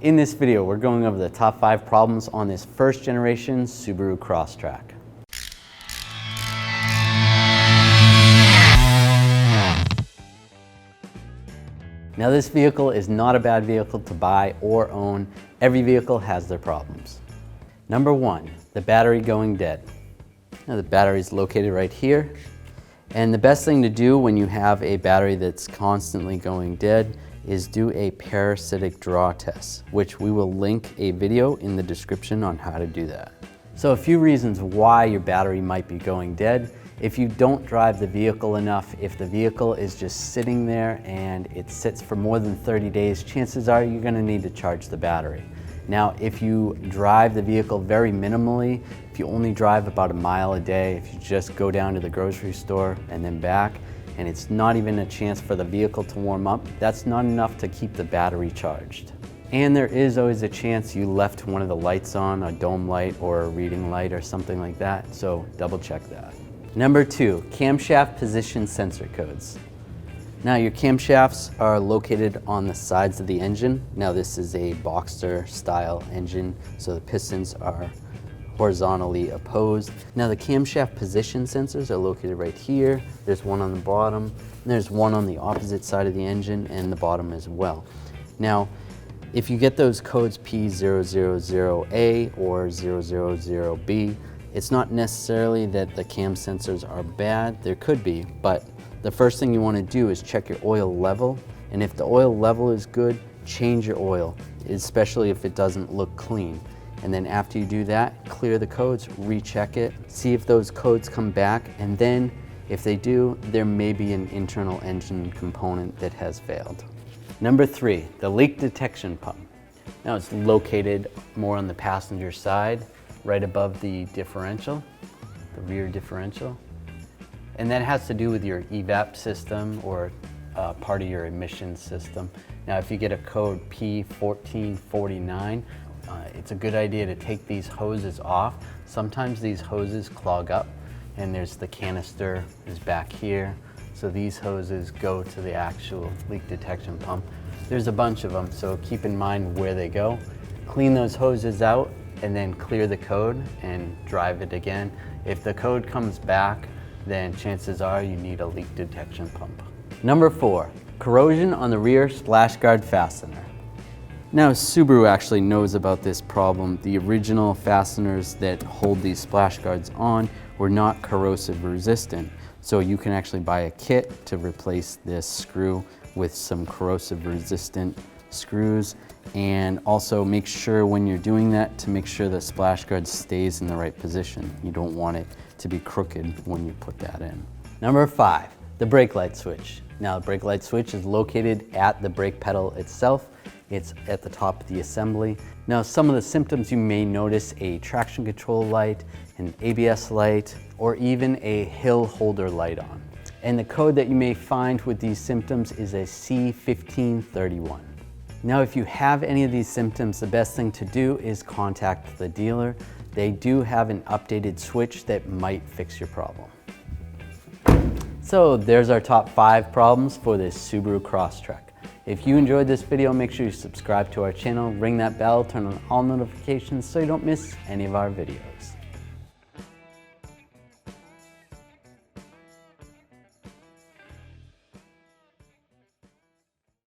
In this video, we're going over the top 5 problems on this first generation Subaru Crosstrek. Now this vehicle is not a bad vehicle to buy or own. Every vehicle has their problems. Number 1, the battery going dead. Now the battery is located right here. And the best thing to do when you have a battery that's constantly going dead is do a parasitic draw test, which we will link a video in the description on how to do that. So a few reasons why your battery might be going dead. If you don't drive the vehicle enough, if the vehicle is just sitting there and it sits for more than 30 days, chances are you're going to need to charge the battery. Now, if you drive the vehicle very minimally, if you only drive about a mile a day, if you just go down to the grocery store and then back, and it's not even a chance for the vehicle to warm up, that's not enough to keep the battery charged. And there is always a chance you left one of the lights on, a dome light or a reading light or something like that, so double check that. Number 2, camshaft position sensor codes. Now your camshafts are located on the sides of the engine. Now this is a Boxster style engine, so the pistons are horizontally opposed. Now the camshaft position sensors are located right here. There's one on the bottom, and there's one on the opposite side of the engine and the bottom as well. Now, if you get those codes P000A or 000B, it's not necessarily that the cam sensors are bad. There could be, but the first thing you want to do is check your oil level. And if the oil level is good, change your oil, especially if it doesn't look clean. And then after you do that, clear the codes, recheck it, see if those codes come back, and then if they do, there may be an internal engine component that has failed. Number 3, the leak detection pump. Now it's located more on the passenger side, right above the differential, the rear differential. And that has to do with your evap system or part of your emissions system. Now if you get a code P1449, it's a good idea to take these hoses off. Sometimes these hoses clog up and there's the canister is back here. So these hoses go to the actual leak detection pump. There's a bunch of them, so keep in mind where they go. Clean those hoses out and then clear the code and drive it again. If the code comes back, then chances are you need a leak detection pump. Number 4, corrosion on the rear splash guard fastener. Now Subaru actually knows about this problem. The original fasteners that hold these splash guards on were not corrosive resistant. So you can actually buy a kit to replace this screw with some corrosive resistant screws, and also make sure when you're doing that to make sure the splash guard stays in the right position. You don't want it to be crooked when you put that in. Number 5, the brake light switch. Now the brake light switch is located at the brake pedal itself. It's at the top of the assembly. Now some of the symptoms you may notice: a traction control light, an ABS light, or even a hill holder light on. And the code that you may find with these symptoms is a C1531. Now if you have any of these symptoms, the best thing to do is contact the dealer. They do have an updated switch that might fix your problem. So there's our top 5 problems for this Subaru Crosstrek. If you enjoyed this video, make sure you subscribe to our channel, ring that bell, turn on all notifications so you don't miss any of our videos.